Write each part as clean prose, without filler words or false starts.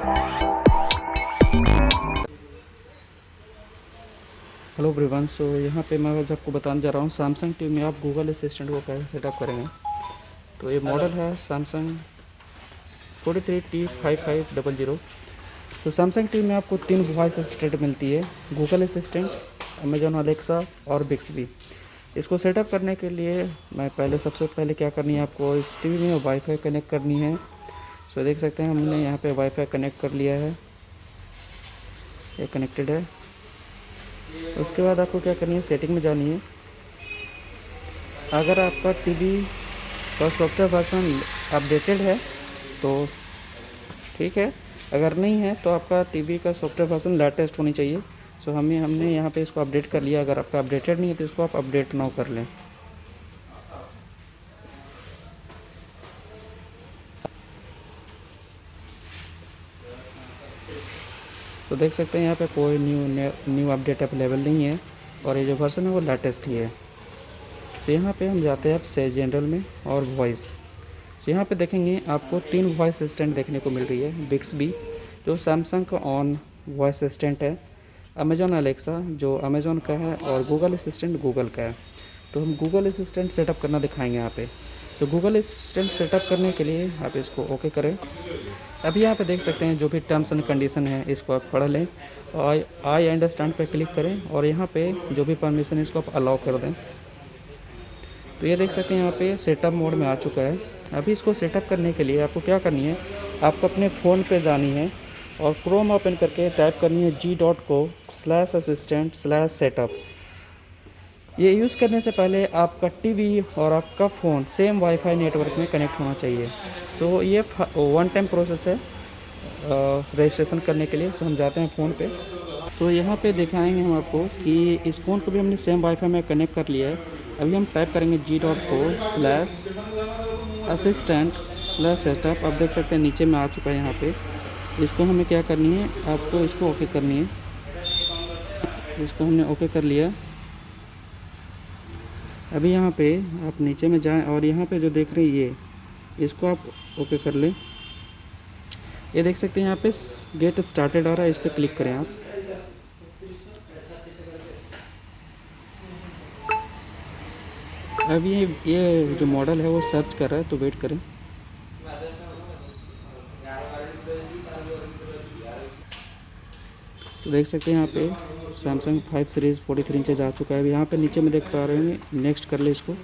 Hello everyone. सो यहाँ पे मैं आज आपको बताने जा रहा हूँ सैमसंग टीवी में आप गूगल असिस्टेंट को कैसे सेटअप करेंगे। तो ये मॉडल है सैमसंग 43T5500। तो सैमसंग टीवी में आपको 3 वॉइस असिस्टेंट मिलती है, गूगल असिस्टेंट, अमेजॉन अलेक्सा और बिक्सबी। इसको सेटअप करने के लिए सबसे पहले क्या करनी है, आपको इस टीवी में वाईफाई कनेक्ट करनी है। सो देख सकते हैं हमने यहाँ पे वाईफाई कनेक्ट कर लिया है, ये कनेक्टेड है। उसके बाद आपको क्या करनी है, सेटिंग में जानी है। अगर आपका टीवी का सॉफ्टवेयर वर्जन अपडेटेड है तो ठीक है, अगर नहीं है तो आपका टीवी का सॉफ्टवेयर वर्जन लेटेस्ट होनी चाहिए। सो हमने यहाँ पे इसको अपडेट कर लिया। अगर आपका अपडेटेड नहीं है तो इसको आप अपडेट नाउ कर लें। तो देख सकते हैं यहाँ पे कोई न्यू अपडेट अवेलेबल नहीं है और ये जो वर्जन है वो लेटेस्ट ही है। तो यहाँ पे हम जाते हैं अब से जनरल में और वॉइस। तो यहाँ पे देखेंगे आपको 3 वॉइस असिस्टेंट देखने को मिल रही है। बिक्सबी जो सैमसंग का ऑन वॉइस असिस्टेंट है, अमेजॉन अलेक्सा जो अमेजॉन का है और गूगल असिस्टेंट गूगल का है। तो हम गूगल असिस्टेंट सेटअप करना दिखाएंगे यहाँ पे। तो गूगल असिस्टेंट सेटअप करने के लिए आप इसको ओके करें। अभी यहाँ पे देख सकते हैं जो भी टर्म्स एंड कंडीशन है इसको आप पढ़ लें और आई अंडरस्टैंड पे क्लिक करें और यहाँ पे जो भी परमिशन है इसको आप अलाउ कर दें। तो ये देख सकते हैं यहाँ पे सेटअप मोड में आ चुका है। अभी इसको सेटअप करने के लिए आपको क्या करनी है, आपको अपने फ़ोन पे जानी है और क्रोम ओपन करके टाइप करनी है g.co/assistant/setup। ये यूज़ करने से पहले आपका टीवी और आपका फ़ोन सेम वाईफाई नेटवर्क में कनेक्ट होना चाहिए। सो ये वन टाइम प्रोसेस है रजिस्ट्रेशन करने के लिए। सो हम जाते हैं फ़ोन पे। तो यहाँ पे दिखाएंगे हम आपको कि इस फ़ोन को भी हमने सेम वाईफाई में कनेक्ट कर लिया है। अभी हम टाइप करेंगे g.co/assistant/setup। आप देख सकते हैं नीचे में आ चुका है यहाँ पे। इसको हमें क्या करनी है, आपको इसको ओके करनी है। इसको हमने ओके कर लिया। अभी यहाँ पे आप नीचे में जाएं और यहाँ पे जो देख रहे हैं ये, इसको आप ओके कर लें। ये देख सकते हैं यहाँ पे गेट स्टार्टेड आ रहा है, इस पर क्लिक करें आप। अब ये जो मॉडल है वो सर्च कर रहा है, तो वेट करें। तो देख सकते हैं यहाँ पे सैमसंग 5 सीरीज़ 43 इंचेज आ चुका है। अब यहाँ पे नीचे में देख पा रहे हैं, नेक्स्ट कर ले इसको।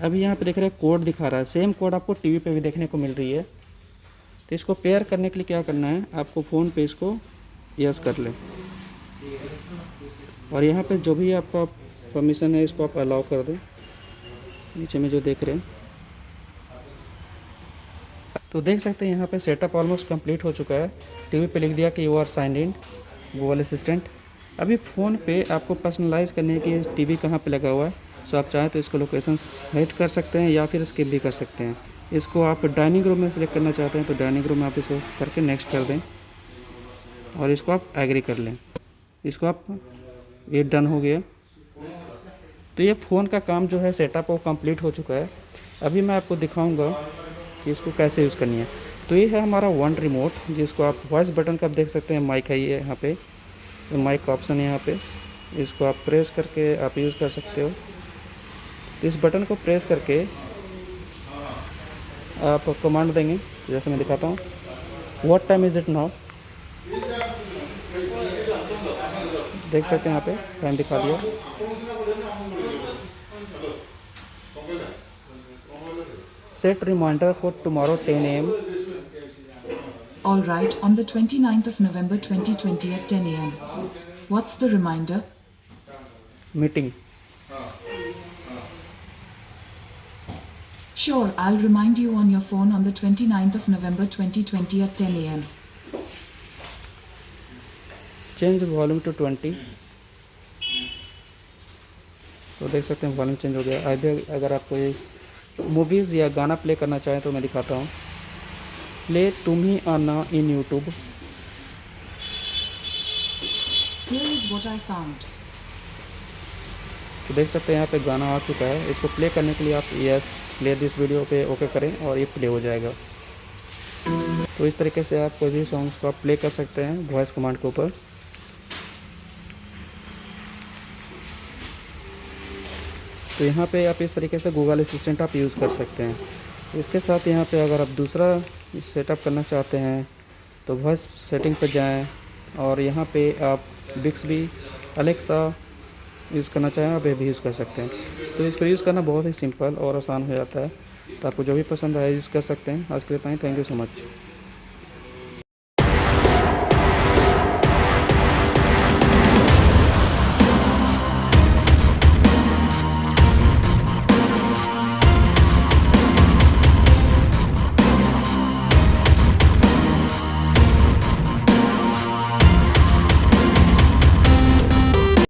अभी यहाँ पे देख रहे हैं कोड दिखा रहा है, सेम कोड आपको टीवी पे भी देखने को मिल रही है। तो इसको पेयर करने के लिए क्या करना है, आपको फ़ोन पे इसको यस कर लें और यहाँ पे जो भी आपका परमिशन है इसको आप अलाउ कर दें, नीचे में जो देख रहे हैं। तो देख सकते हैं यहाँ पे सेटअप ऑलमोस्ट कंप्लीट हो चुका है। टीवी पे लिख दिया कि you are signed in Google assistant. अभी फ़ोन पे आपको पर्सनलाइज़ करने की टीवी कहाँ पे लगा हुआ है। सो आप चाहें तो इसको लोकेशन सेट कर सकते हैं या फिर स्किप भी कर सकते हैं। इसको आप डाइनिंग रूम में सेलेक्ट करना चाहते हैं तो डाइनिंग रूम में आप इसको करके नेक्स्ट कर दें और इसको आप एग्री कर लें। इसको आप, ये डन हो गया। तो ये फ़ोन का काम जो है सेटअप वो कंप्लीट हो चुका है। अभी मैं आपको दिखाऊंगा कि इसको कैसे यूज़ करनी है। तो ये है हमारा वन रिमोट, जिसको आप वॉइस बटन का आप देख सकते हैं, माइक है ये यहाँ पे, माइक का ऑप्शन है यहाँ पे। इसको आप प्रेस करके आप यूज़ कर सकते हो। तो इस बटन को प्रेस करके आप कमांड देंगे, जैसे मैं दिखाता हूँ। What time is it now, देख सकते हैं यहाँ पे टाइम दिखा दिया। Set reminder for tomorrow 10 AM। All right, on the 29th of November 2020 at 10 a.m. What's the reminder? Meeting. Sure, I'll remind you on your phone on the 29th of November 2020 at 10 a.m. Change volume to 20। तो देख सकते हैं volume change हो गया। अभी अगर आप कोई मूवीज़ या गाना प्ले करना चाहें तो मैं दिखाता हूँ। प्ले तुम्ही आना इन YouTube. Here is what I found. तो देख सकते हैं यहाँ पे गाना आ चुका है। इसको प्ले करने के लिए आप यस प्ले दिस वीडियो पे ओके करें और ये प्ले हो जाएगा। तो इस तरीके से आप कोई भी सॉन्ग्स को आप प्ले कर सकते हैं वॉइस कमांड के ऊपर। तो यहाँ पे आप इस तरीके से गूगल असिस्टेंट आप यूज़ कर सकते हैं। इसके साथ यहाँ पे अगर आप दूसरा सेटअप करना चाहते हैं तो वॉइस सेटिंग पर जाएं और यहाँ पे आप बिक्सबी, अलेक्सा यूज़ करना चाहें आप ये भी यूज़ कर सकते हैं। तो इसको यूज़ करना बहुत ही सिंपल और आसान हो जाता है। तो आपको जो भी पसंद आए यूज़ कर सकते हैं। आज के लिए इतना ही। Thank you so much.